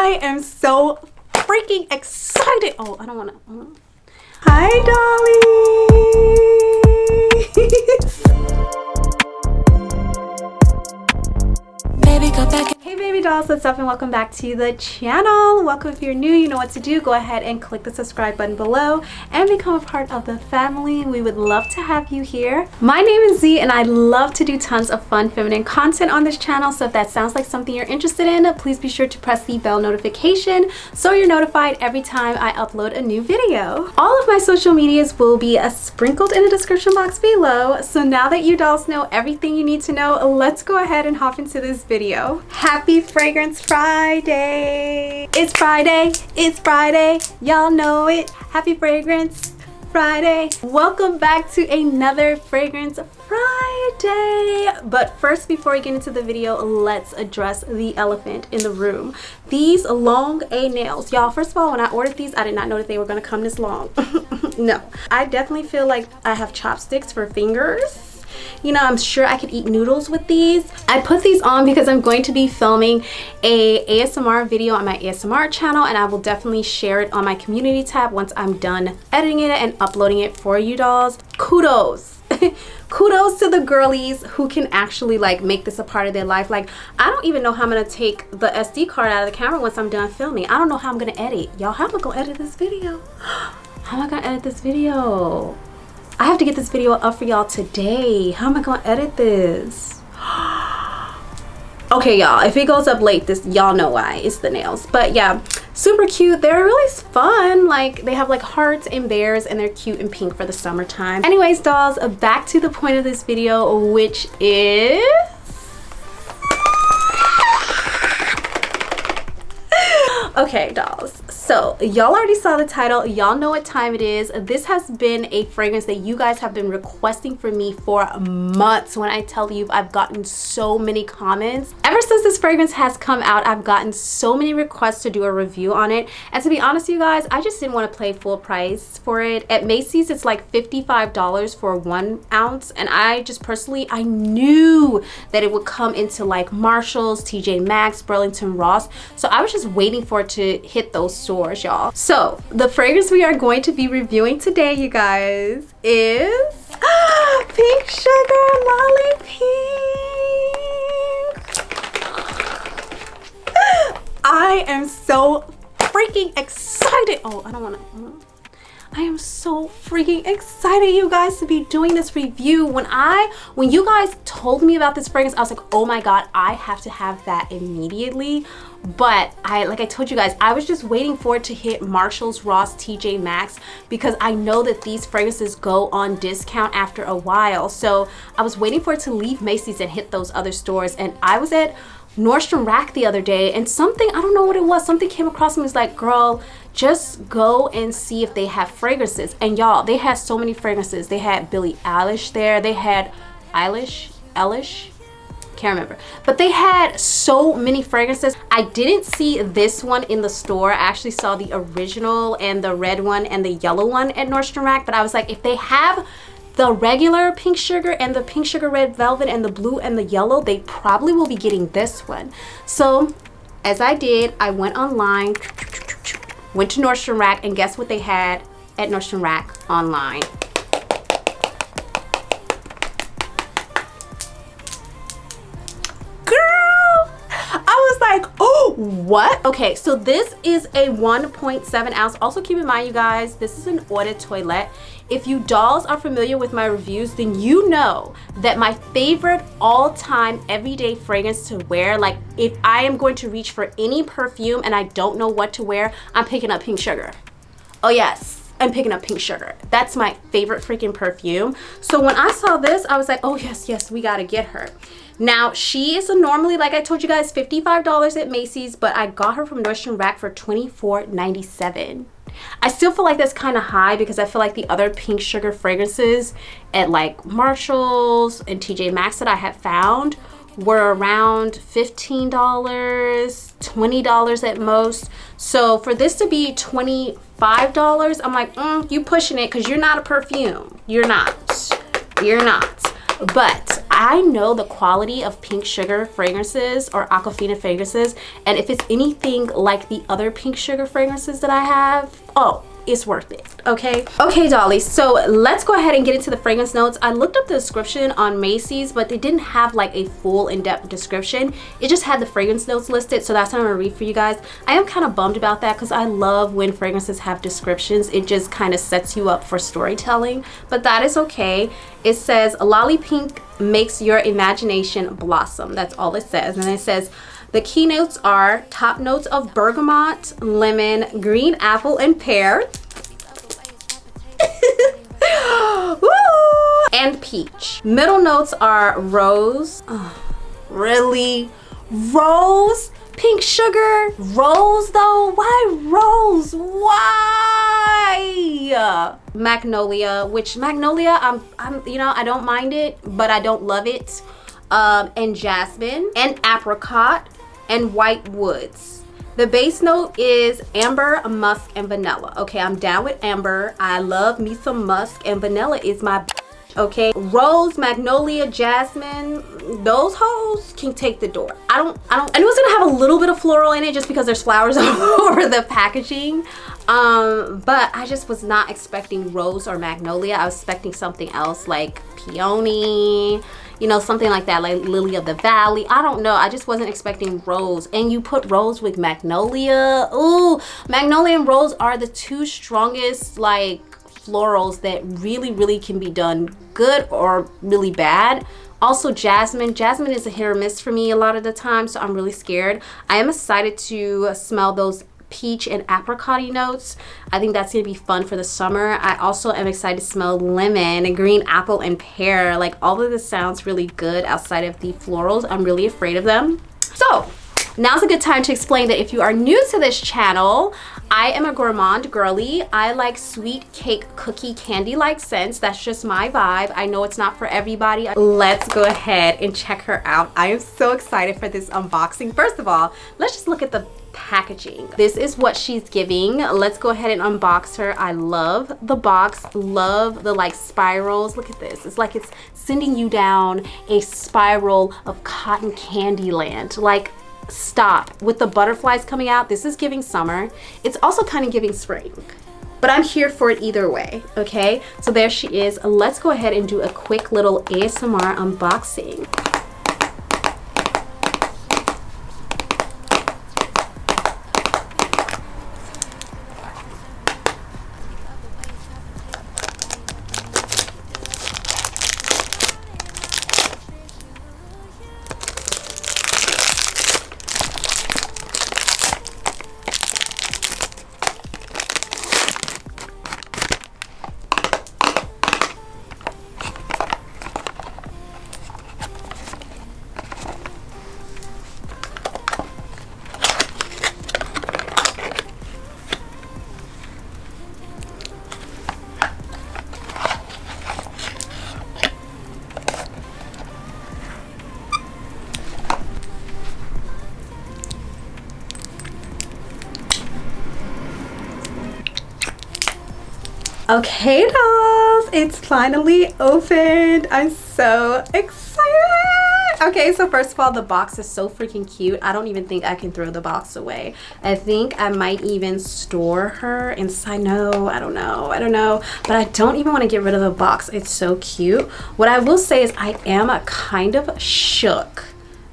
I am so freaking excited. Oh, I don't want to. Hi, Dolly. Baby, go back. Hey baby dolls, what's up and welcome back to the channel. Welcome. If you're new, you know what to do. Go ahead and click the subscribe button below and become a part of the family. We would love to have you here. My name is Z and I love to do tons of fun feminine content on this channel. So if that sounds like something you're interested in, please be sure to press the bell notification so you're notified every time I upload a new video. All of my social medias will be sprinkled in the description box below. So now that you dolls know everything you need to know, let's go ahead and hop into this video. Happy Fragrance Friday! It's Friday, it's Friday, y'all know it. Happy Fragrance Friday. Welcome back to another Fragrance Friday. But first, before we get into the video, let's address the elephant in the room. These long A nails. Y'all, first of all, when I ordered these, I did not know that they were gonna come this long. No, I definitely feel like I have chopsticks for fingers. You know, I'm sure I could eat noodles with these. I put these on because I'm going to be filming a ASMR video on my ASMR channel, and I will definitely share it on my community tab once I'm done editing it and uploading it for you dolls. Kudos. Kudos to the girlies who can actually like make this a part of their life. Like, I don't even know how I'm gonna take the SD card out of the camera once I'm done filming. I don't know how I'm gonna edit. Y'all, how am I gonna edit this video? How am I gonna edit this video? I have to get this video up for y'all today. How am I gonna edit this? Okay, y'all, if it goes up late, this, y'all know why. It's the nails. But yeah, super cute. They're really fun. Like, they have like hearts and bears, and they're cute and pink for the summertime. Anyways, dolls, back to the point of this video, which is okay, dolls, so y'all already saw the title. Y'all know what time it is. This has been a fragrance that you guys have been requesting for me for months. When I tell you, I've gotten so many comments. Ever since this fragrance has come out, I've gotten so many requests to do a review on it. And to be honest, you guys, I just didn't want to pay full price for it. At Macy's, it's like $55 for 1 ounce. And I just personally, I knew that it would come into like Marshall's, TJ Maxx, Burlington Ross. So I was just waiting for it to hit those stores, y'all. So the fragrance we are going to be reviewing today, you guys, is Pink Sugar Lollipink. I am so freaking excited. Oh, I don't want to. I am so freaking excited, you guys, to be doing this review. When you guys told me about this fragrance, I was like, oh my god, I have to have that immediately. But like I told you guys, I was just waiting for it to hit Marshall's, Ross, TJ Maxx, because I know that these fragrances go on discount after a while. So I was waiting for it to leave Macy's and hit those other stores. And I was at Nordstrom Rack the other day, and something, I don't know what it was, something came across me. It was like, girl, just go and see if they have fragrances. And y'all, they had so many fragrances. They had Billie Eilish there. They had Eilish, can't remember, but they had so many fragrances. I didn't see this one in the store. I actually saw the original and the red one and the yellow one at Nordstrom Rack, but I was like, if they have the regular pink sugar and the pink sugar red velvet and the blue and the yellow, they probably will be getting this one. So as I did, I went online, went to Nordstrom Rack, and guess what they had at Nordstrom Rack online? Like, oh, what? Okay, so this is a 1.7 ounce. Also keep in mind, you guys, this is an eau de toilette. If you dolls are familiar with my reviews, then you know that my favorite all-time everyday fragrance to wear, like if I am going to reach for any perfume and I don't know what to wear, I'm picking up Pink Sugar. Oh yes, I'm picking up Pink Sugar. That's my favorite freaking perfume. So when I saw this, I was like, oh yes, we gotta get her. Now, she is normally, like I told you guys, $55 at Macy's, but I got her from Nordstrom Rack for $24.97. I still feel like that's kind of high because I feel like the other Pink Sugar fragrances at like Marshall's and TJ Maxx that I had found were around $15, $20 at most. So for this to be $25, I'm like, you pushing it because you're not a perfume. You're not. But I know the quality of Pink Sugar fragrances or Aquafina fragrances, and if it's anything like the other Pink Sugar fragrances that I have, oh, it's worth it. Okay dolly, so let's go ahead and get into the fragrance notes. I looked up the description on Macy's, but they didn't have like a full in-depth description. It just had the fragrance notes listed, so that's what I'm gonna read for you guys. I am kind of bummed about that because I love when fragrances have descriptions. It just kind of sets you up for storytelling, but that is okay. It says Lollipink makes your imagination blossom. That's all it says. And it says the keynotes are top notes of bergamot, lemon, green apple, and pear. And peach. Middle notes are rose. Oh, really? Rose? Pink Sugar? Rose though? Why rose? Why? Magnolia, which Magnolia, I'm you know, I don't mind it, but I don't love it. And jasmine, and apricot, and white woods. The base note is amber, musk, and vanilla. Okay, I'm down with amber. I love me some musk, and vanilla is my okay. Rose, magnolia, jasmine, those hoes can take the door. I knew it was gonna have a little bit of floral in it just because there's flowers all over the packaging. But I just was not expecting rose or magnolia. I was expecting something else like peony, you know, something like that, like lily of the valley. I don't know, I just wasn't expecting rose. And you put rose with magnolia. Ooh, magnolia and rose are the two strongest like florals that really can be done good or really bad. Also jasmine is a hit or miss for me a lot of the time, so I'm really scared. I am excited to smell those peach and apricot notes. I think that's gonna be fun for the summer. I also am excited to smell lemon, green apple, and pear. Like all of this sounds really good outside of the florals. I'm really afraid of them. So now's a good time to explain that if you are new to this channel, I am a gourmand girly. I like sweet cake cookie candy like scents. That's just my vibe. I know it's not for everybody. Let's go ahead and check her out. I am so excited for this unboxing. First of all, let's just look at the packaging. This is what she's giving. Let's go ahead and unbox her. I love the box, love the like spirals. Look at this. It's like it's sending you down a spiral of cotton candy land. Like, stop. With the butterflies coming out, this is giving summer. It's also kind of giving spring, but I'm here for it either way. Okay, so there she is. Let's go ahead and do a quick little ASMR unboxing. Okay dolls, it's finally opened. I'm so excited. Okay, so first of all, the box is so freaking cute. I don't even think I can throw the box away. I think I might even store her inside. No, I don't know, but I don't even want to get rid of the box. It's so cute. What I will say is I am kind of shook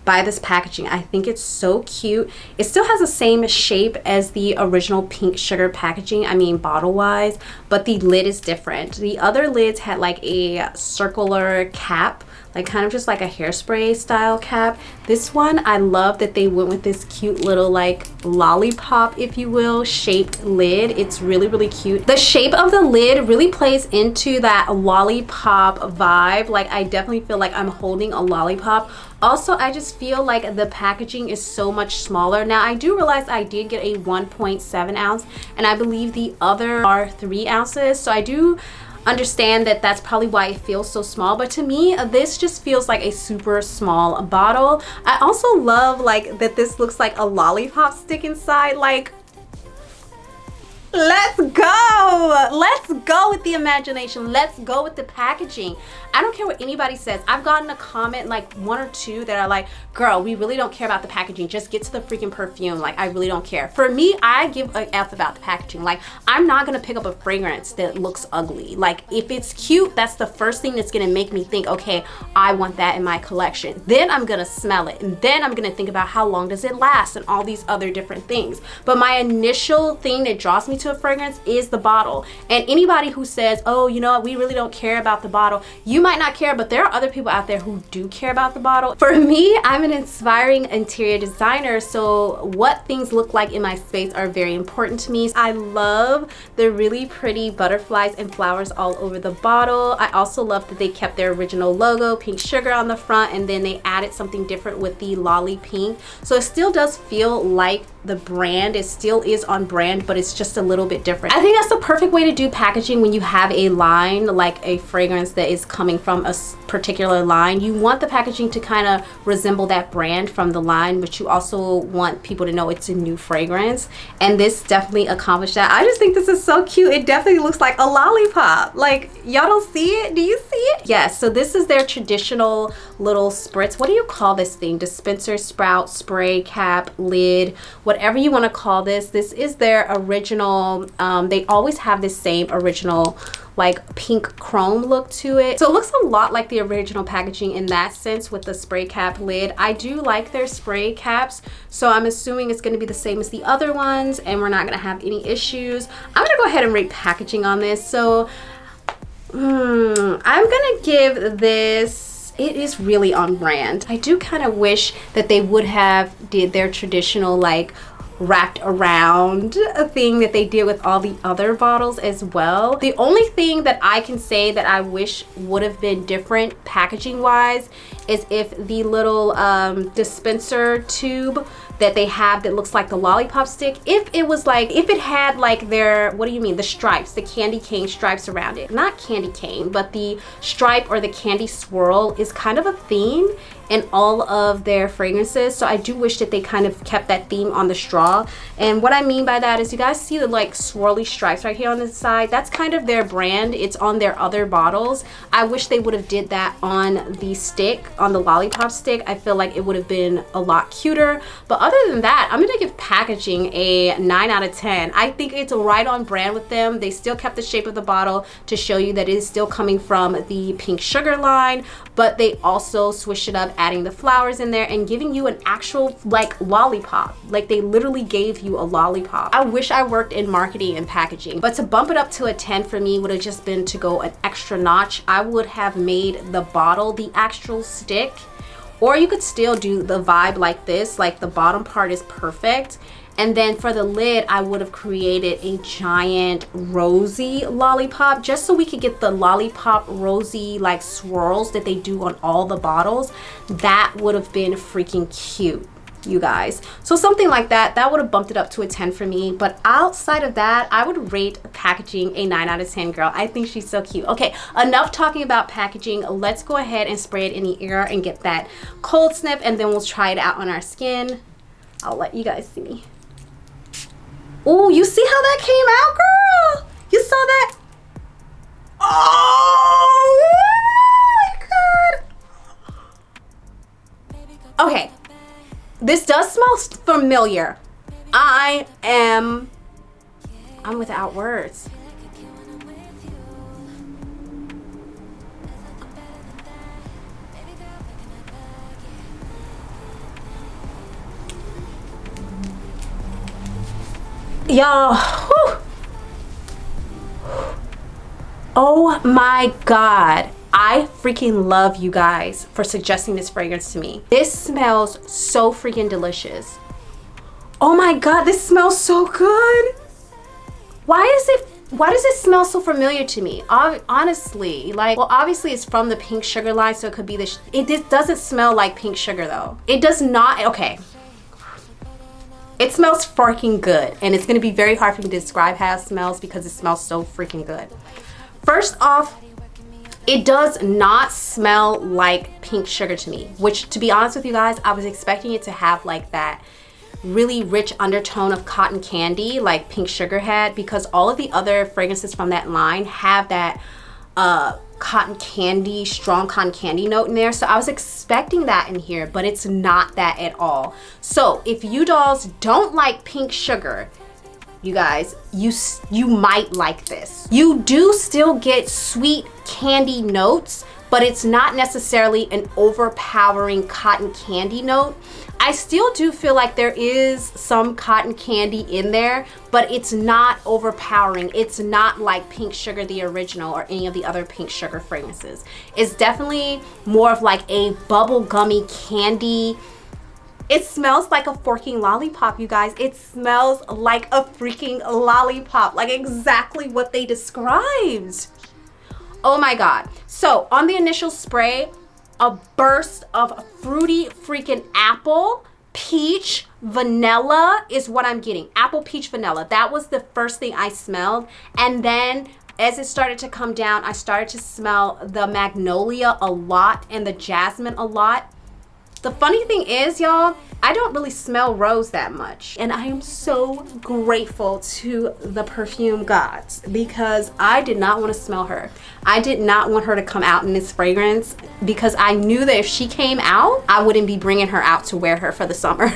by this packaging. I think it's so cute. It still has the same shape as the original Pink Sugar packaging, I mean bottle wise, but the lid is different. The other lids had like a circular cap, like kind of just like a hairspray style cap. This one, I love that they went with this cute little like lollipop, if you will, shaped lid. It's really cute. The shape of the lid really plays into that lollipop vibe. Like I definitely feel like I'm holding a lollipop. Also, I just feel like the packaging is so much smaller. Now, I do realize I did get a 1.7 ounce, and I believe the other are 3 ounces. So I do understand that that's probably why it feels so small. But to me, this just feels like a super small bottle. I also love like that this looks like a lollipop stick inside. Like, Let's go. Let's go with the imagination. Let's go with the packaging. I don't care what anybody says. I've gotten a comment, like 1 or 2, that are like, girl, we really don't care about the packaging. Just get to the freaking perfume. Like, I really don't care. For me, I give a F about the packaging. Like, I'm not gonna pick up a fragrance that looks ugly. Like, if it's cute, that's the first thing that's gonna make me think, okay, I want that in my collection. Then I'm gonna smell it. And then I'm gonna think about how long does it last and all these other different things. But my initial thing that draws me to a fragrance is the bottle. And anybody who says, oh, you know what, we really don't care about the bottle, you might not care, but there are other people out there who do care about the bottle. For me, I'm an inspiring interior designer, so what things look like in my space are very important to me. I love the really pretty butterflies and flowers all over the bottle. I also love that they kept their original logo, Pink Sugar, on the front, and then they added something different with the Lollipink. So it still does feel like the brand. It still is on brand, but it's just a little bit different. I think that's the perfect way to do packaging when you have a line, like a fragrance that is coming from a particular line. You want the packaging to kind of resemble that brand from the line, but you also want people to know it's a new fragrance, and this definitely accomplished that. I just think this is so cute. It definitely looks like a lollipop. Like, y'all don't see it? Do you see it? Yes, so this is their traditional little spritz. What do you call this thing? Dispenser, spout, spray, cap, lid, whatever you want to call this. This is their original. They always have this same original like pink chrome look to it, so it looks a lot like the original packaging in that sense with the spray cap lid. I do like their spray caps, so I'm assuming it's going to be the same as the other ones and we're not going to have any issues. I'm gonna go ahead and rate packaging on this. So I'm gonna give this, it is really on brand. I do kind of wish that they would have did their traditional like wrapped around a thing that they did with all the other bottles as well. The only thing that I can say that I wish would have been different packaging wise is if the little dispenser tube that they have that looks like the lollipop stick, if it had like their, what do you mean, the stripes, the candy cane stripes around it. Not candy cane, but the stripe or the candy swirl is kind of a theme in all of their fragrances. So I do wish that they kind of kept that theme on the straw. And what I mean by that is, you guys see the like swirly stripes right here on the side? That's kind of their brand. It's on their other bottles. I wish they would have did that on the stick, on the lollipop stick. I feel like it would have been a lot cuter. But other than that, I'm gonna give packaging a 9 out of 10. I think it's right on brand with them. They still kept the shape of the bottle to show you that it is still coming from the Pink Sugar line, but they also switched it up, adding the flowers in there and giving you an actual like lollipop. Like, they literally gave you a lollipop. I wish I worked in marketing and packaging, but to bump it up to a 10 for me would have just been to go an extra notch. I would have made the bottle the actual stick, or you could still do the vibe like this, like the bottom part is perfect. And then for the lid, I would have created a giant rosy lollipop, just so we could get the lollipop rosy like swirls that they do on all the bottles. That would have been freaking cute, you guys. So something like that, that would have bumped it up to a 10 for me. But outside of that, I would rate packaging a 9 out of 10, girl. I think she's so cute. Okay, enough talking about packaging. Let's go ahead and spray it in the air and get that cold sniff, and then we'll try it out on our skin. I'll let you guys see. Oh, you see how that came out, girl? You saw that? Oh my God. Okay, this does smell familiar. I'm without words. Y'all, oh my God, I freaking love you guys for suggesting this fragrance to me. This smells so freaking delicious. Oh my God, this smells so good. Why does it smell so familiar to me? Honestly, like, well, obviously it's from the Pink Sugar line, so it could be this. It doesn't smell like Pink Sugar though. It does not. Okay. It smells freaking good, and it's gonna be very hard for me to describe how it smells because it smells so freaking good. First off, it does not smell like Pink Sugar to me, which, to be honest with you guys, I was expecting it to have like that really rich undertone of cotton candy like Pink Sugar had, because all of the other fragrances from that line have that cotton candy, strong cotton candy note in there. So I was expecting that in here, but it's not that at all. So if you dolls don't like Pink Sugar, you guys, you might like this. You do still get sweet candy notes, but it's not necessarily an overpowering cotton candy note. I still do feel like there is some cotton candy in there, but it's not overpowering. It's not like Pink Sugar the original or any of the other Pink Sugar fragrances. It's definitely more of like a bubblegummy candy. It smells like a freaking lollipop, you guys. It smells like a freaking lollipop, like exactly what they described. Oh my God. So on the initial spray, a burst of fruity freaking apple, peach, vanilla is what I'm getting. Apple, peach, vanilla. That was the first thing I smelled. And then as it started to come down, I started to smell the magnolia a lot and the jasmine a lot. The funny thing is, y'all, I don't really smell rose that much. And I am so grateful to the perfume gods, because I did not want to smell her. I did not want her to come out in this fragrance, because I knew that if she came out, I wouldn't be bringing her out to wear her for the summer.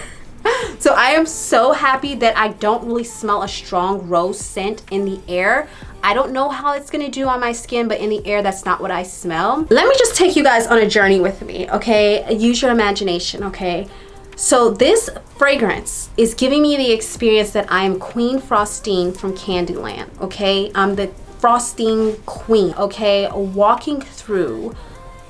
So I am so happy that I don't really smell a strong rose scent in the air. I don't know how it's gonna do on my skin, but in the air, that's not what I smell. Let me just take you guys on a journey with me, okay? Use your imagination, okay? So this fragrance is giving me the experience that I am Queen Frostine from Candyland, okay? I'm the frosting queen, okay? Walking through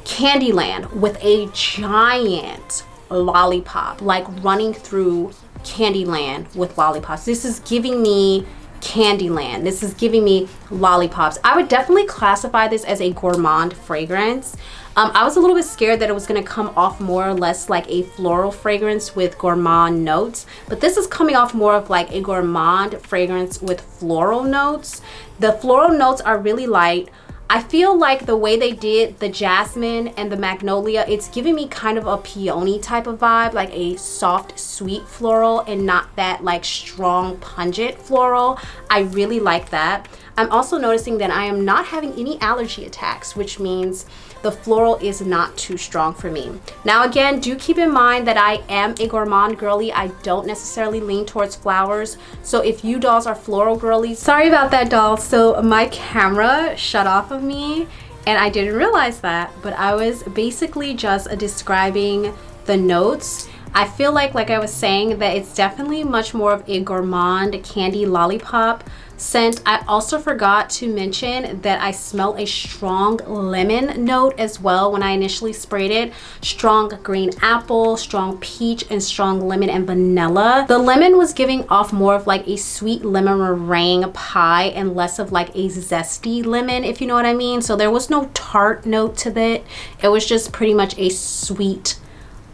Candyland with a giant lollipop, like running through Candyland with lollipops. This is giving me Candyland. This is giving me lollipops. I would definitely classify this as a gourmand fragrance. I was a little bit scared that it was going to come off more or less like a floral fragrance with gourmand notes, but this is coming off more of like a gourmand fragrance with floral notes. The floral notes are really light. I feel like the way they did the jasmine and the magnolia, it's giving me kind of a peony type of vibe, like a soft, sweet floral and not that like strong, pungent floral. I really like that. I'm also noticing that I am not having any allergy attacks, which means the floral is not too strong for me. Now again, do keep in mind that I am a gourmand girly. I don't necessarily lean towards flowers. So if you dolls are floral girlies, sorry about that, doll. So my camera shut off of me and I didn't realize that, but I was basically just describing the notes. I feel like I was saying, that it's definitely much more of a gourmand candy lollipop scent. I also forgot to mention that I smell a strong lemon note as well when I initially sprayed it. Strong green apple, strong peach, and strong lemon and vanilla. The lemon was giving off more of like a sweet lemon meringue pie and less of like a zesty lemon, if you know what I mean. So there was no tart note to it. It was just pretty much a sweet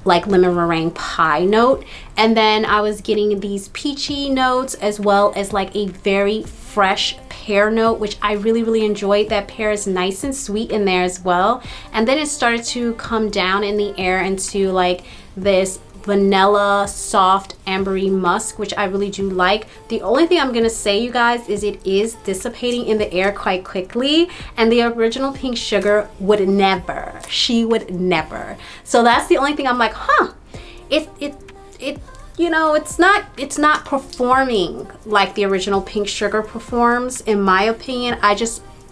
like lemon meringue pie note. And then I was getting these peachy notes as well as like a very fresh pear note, which I really enjoyed. That pear is nice and sweet in there as well. And then it started to come down in the air into like this vanilla, soft, ambery musk, which I really do like. The only thing I'm gonna say, you guys, is it is dissipating in the air quite quickly, and the original Pink Sugar would never. She would never. So that's the only thing I'm like, huh, it you know, it's not performing like the original Pink Sugar performs, in my opinion.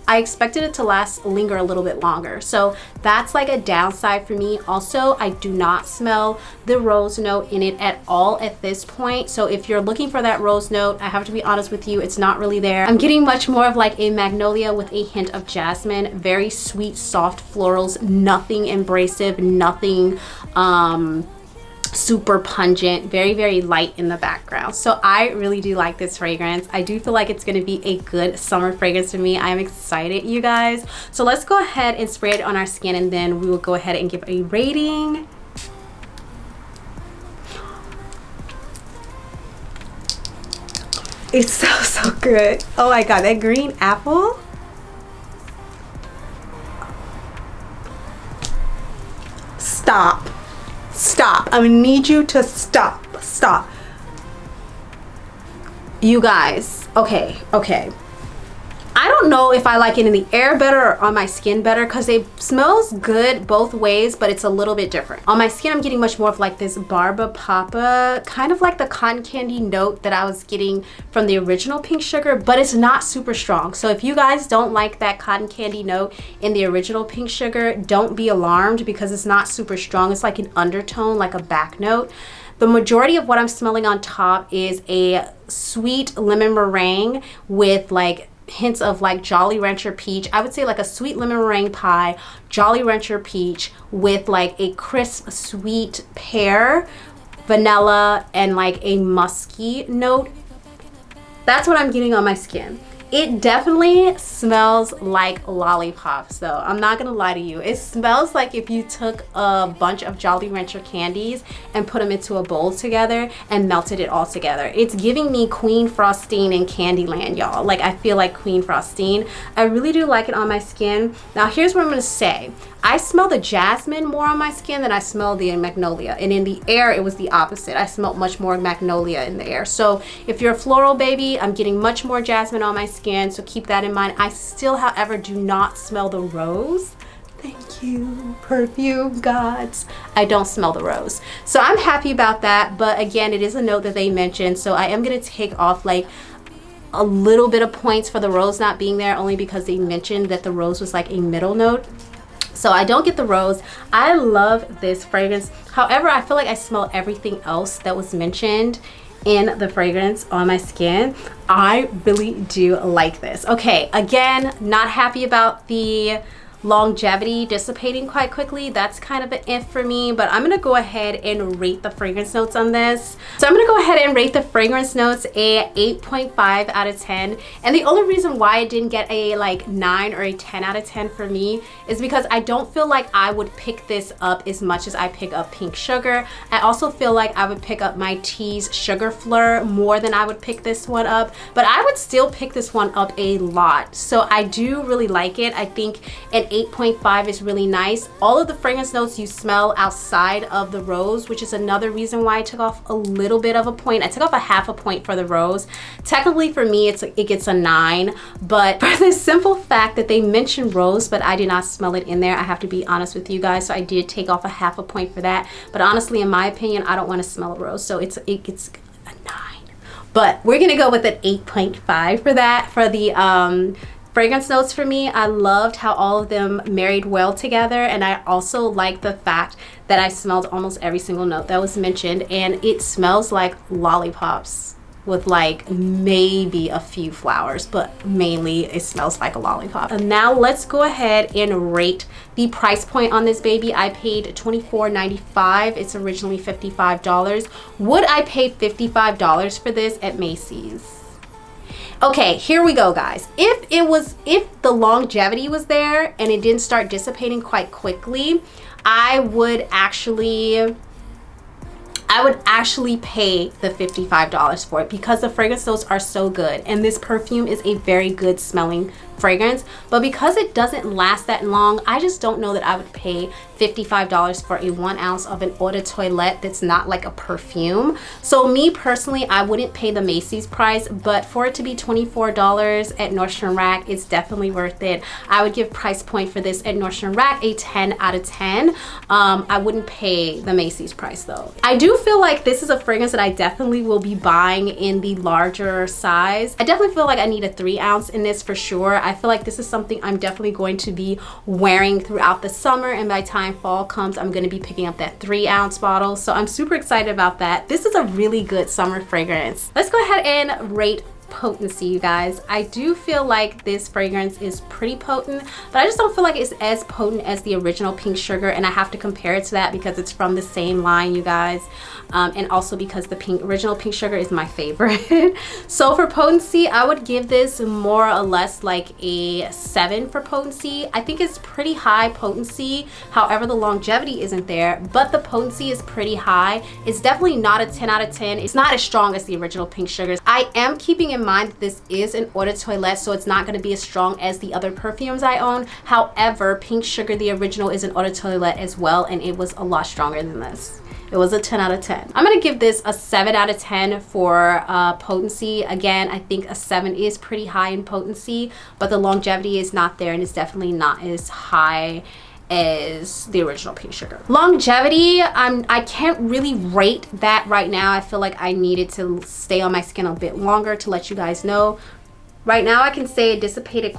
I expected it to linger a little bit longer. So that's like a downside for me. Also, I do not smell the rose note in it at all at this point. So if you're looking for that rose note, I have to be honest with you, it's not really there. I'm getting much more of like a magnolia with a hint of jasmine. Very sweet, soft florals, nothing abrasive, nothing super pungent, very light in the background. So I really do like this fragrance. I do feel like it's going to be a good summer fragrance for me. I'm excited, you guys. So let's go ahead and spray it on our skin, and then we will go ahead and give a rating. It's so good. Oh my god, that green apple. Stop. I need you to stop. You guys, okay. I don't know if I like it in the air better or on my skin better, because it smells good both ways, but it's a little bit different. On my skin, I'm getting much more of like this Barba Papa, kind of like the cotton candy note that I was getting from the original Pink Sugar, but it's not super strong. So if you guys don't like that cotton candy note in the original Pink Sugar, don't be alarmed, because it's not super strong. It's like an undertone, like a back note. The majority of what I'm smelling on top is a sweet lemon meringue with like hints of like Jolly Rancher peach. I would say like a sweet lemon meringue pie, Jolly Rancher peach with like a crisp sweet pear, vanilla, and like a musky note. That's what I'm getting on my skin. It definitely smells like lollipops though. I'm not gonna lie to you. It smells like if you took a bunch of Jolly Rancher candies and put them into a bowl together and melted it all together. It's giving me Queen Frostine and Candyland, y'all. Like, I feel like Queen Frostine. I really do like it on my skin. Now here's what I'm gonna say. I smell the jasmine more on my skin than I smell the magnolia. And in the air, it was the opposite. I smelled much more magnolia in the air. So if you're a floral baby, I'm getting much more jasmine on my skin. So keep that in mind. I still, however, do not smell the rose. Thank you, perfume gods. I don't smell the rose. So I'm happy about that. But again, it is a note that they mentioned. So I am going to take off like a little bit of points for the rose not being there, only because they mentioned that the rose was like a middle note. So I don't get the rose. I love this fragrance. However, I feel like I smell everything else that was mentioned in the fragrance on my skin. I really do like this. Okay, again, not happy about the longevity dissipating quite quickly. That's kind of an if for me, but I'm gonna go ahead and rate the fragrance notes on this. So I'm gonna go ahead and rate the fragrance notes a 8.5 out of 10. And the only reason why I didn't get a like 9 or a 10 out of 10 for me is because I don't feel like I would pick this up as much as I pick up Pink Sugar. I also feel like I would pick up my Tease Sugar Fleur more than I would pick this one up, but I would still pick this one up a lot. So I do really like it. I think an 8.5 is really nice. All of the fragrance notes you smell outside of the rose, which is another reason why I took off a little bit of a point. I took off a half a point for the rose. Technically for me, it gets a 9, but for the simple fact that they mentioned rose, but I did not smell it in there, I have to be honest with you guys. So I did take off a half a point for that. But honestly, in my opinion, I don't want to smell a rose. So it gets a 9. But we're gonna go with an 8.5 for that. For the fragrance notes for me, I loved how all of them married well together, and I also like the fact that I smelled almost every single note that was mentioned, and it smells like lollipops with like maybe a few flowers, but mainly it smells like a lollipop. And now let's go ahead and rate the price point on this baby. I paid $24.95. It's originally $55. Would I pay $55 for this at Macy's? Okay, here we go, guys. If the longevity was there and it didn't start dissipating quite quickly, I would actually pay the $55 for it, because the fragrance notes are so good, and this perfume is a very good smelling fragrance. But because it doesn't last that long, I just don't know that I would pay $55 for a 1 ounce of an eau de toilette that's not like a perfume. So me personally, I wouldn't pay the Macy's price, but for it to be $24 at Nordstrom Rack, it's definitely worth it. I would give price point for this at Nordstrom Rack a 10 out of 10. I wouldn't pay the Macy's price though. I do feel like this is a fragrance that I definitely will be buying in the larger size. I definitely feel like I need a 3 ounce in this for sure. I feel like this is something I'm definitely going to be wearing throughout the summer, and by the time fall comes, I'm going to be picking up that 3 ounce bottle. So I'm super excited about that. This is a really good summer fragrance. Let's go ahead and rate Potency, you guys. I do feel like this fragrance is pretty potent, but I just don't feel like it's as potent as the original Pink Sugar, and I have to compare it to that because it's from the same line, you guys, and also because the original Pink Sugar is my favorite. So for Potency, I would give this more or less like a 7 for Potency. I think it's pretty high potency. However, the longevity isn't there, but the potency is pretty high. It's definitely not a 10 out of 10. It's not as strong as the original Pink Sugars. I am keeping in mind that this is an eau de toilette, so it's not going to be as strong as the other perfumes I own. However, Pink Sugar, the original, is an eau de toilette as well, and it was a lot stronger than this. It was a 10 out of 10. I'm gonna give this a 7 out of 10 for potency. Again, I think a 7 is pretty high in potency, but the longevity is not there, and it's definitely not as high as the original Pink Sugar. Longevity, I can't really rate that right now. I feel like I needed to stay on my skin a bit longer to let you guys know. Right now I can say it dissipated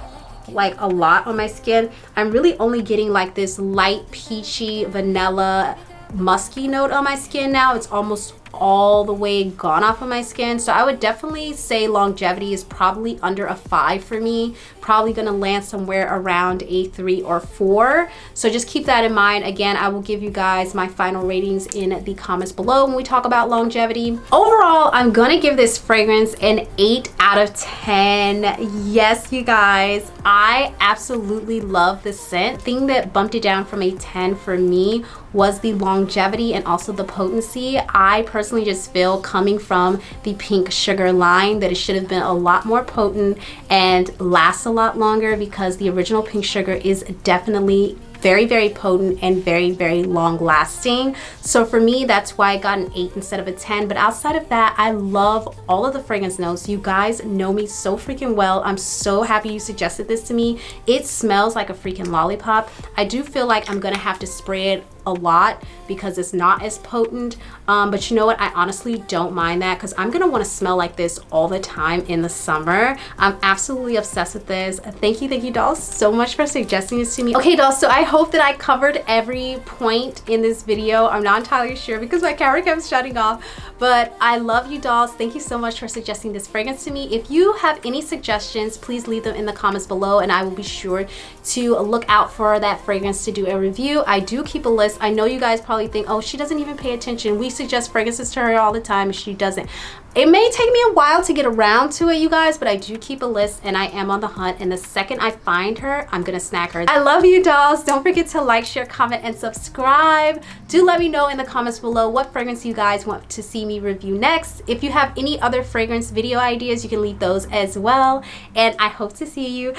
like a lot on my skin. I'm really only getting like this light peachy vanilla musky note on my skin now. It's almost all the way gone off of my skin, so I would definitely say longevity is probably under a 5 for me. Probably gonna land somewhere around a 3 or 4, so just keep that in mind. Again, I will give you guys my final ratings in the comments below when we talk about longevity. Overall, I'm gonna give this fragrance an 8 out of 10. Yes, you guys, I absolutely love the scent. The thing that bumped it down from a 10 for me was the longevity and also the potency. I personally just feel, coming from the Pink Sugar line, that it should have been a lot more potent and last a lot longer, because the original Pink Sugar is definitely very, very potent and very, very long lasting. So for me, that's why I got an 8 instead of a 10. But outside of that, I love all of the fragrance notes. You guys know me so freaking well. I'm so happy you suggested this to me. It smells like a freaking lollipop. I do feel like I'm gonna have to spray it a lot because it's not as potent, but you know what, I honestly don't mind that, because I'm gonna want to smell like this all the time in the summer. I'm absolutely obsessed with this. Thank you dolls so much for suggesting this to me. Okay dolls, so I hope that I covered every point in this video. I'm not entirely sure because my camera kept shutting off, but I love you dolls. Thank you so much for suggesting this fragrance to me. If you have any suggestions, please leave them in the comments below, and I will be sure to look out for that fragrance to do a review. I do keep a list. I know you guys probably think, oh, she doesn't even pay attention. We suggest fragrances to her all the time and she doesn't. It may take me a while to get around to it, you guys, but I do keep a list and I am on the hunt, and the second I find her, I'm gonna snag her. I love you dolls. Don't forget to like, share, comment, and subscribe. Do let me know in the comments below what fragrance you guys want to see me review next. If you have any other fragrance video ideas, you can leave those as well, and I hope to see you in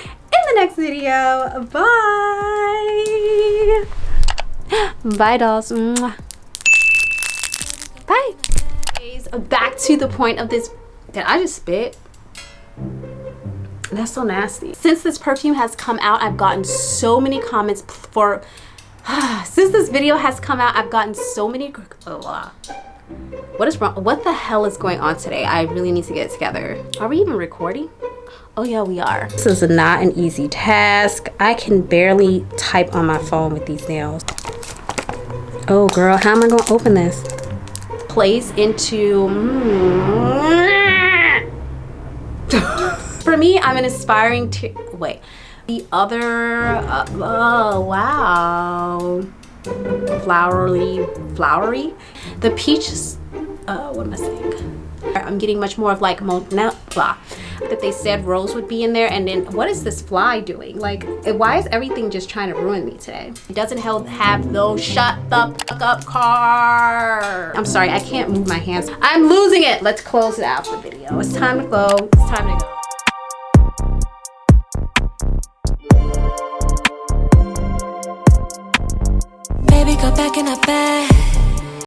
the next video. Bye. Bye dolls. Mwah. Bye. Back to the point of this. Did I just spit? That's so nasty. Since this perfume has come out, I've gotten so many comments for since this video has come out, I've gotten so many what is wrong? What the hell is going on today? I really need to get it together. Are we even recording? Oh yeah, we are. This is not an easy task. I can barely type on my phone with these nails. Oh girl, how am I gonna open this? Plays into for me, I'm an aspiring to wait. The other oh wow, flowery. The peach is what am I saying? I'm getting much more of like blah that they said rose would be in there, and then what is this fly doing? Like, why is everything just trying to ruin me today? It doesn't have those shut the fuck up car. I'm sorry, I can't move my hands. I'm losing it. Let's close it out the video. It's time to go. It's time to go. Baby, go back in the bed.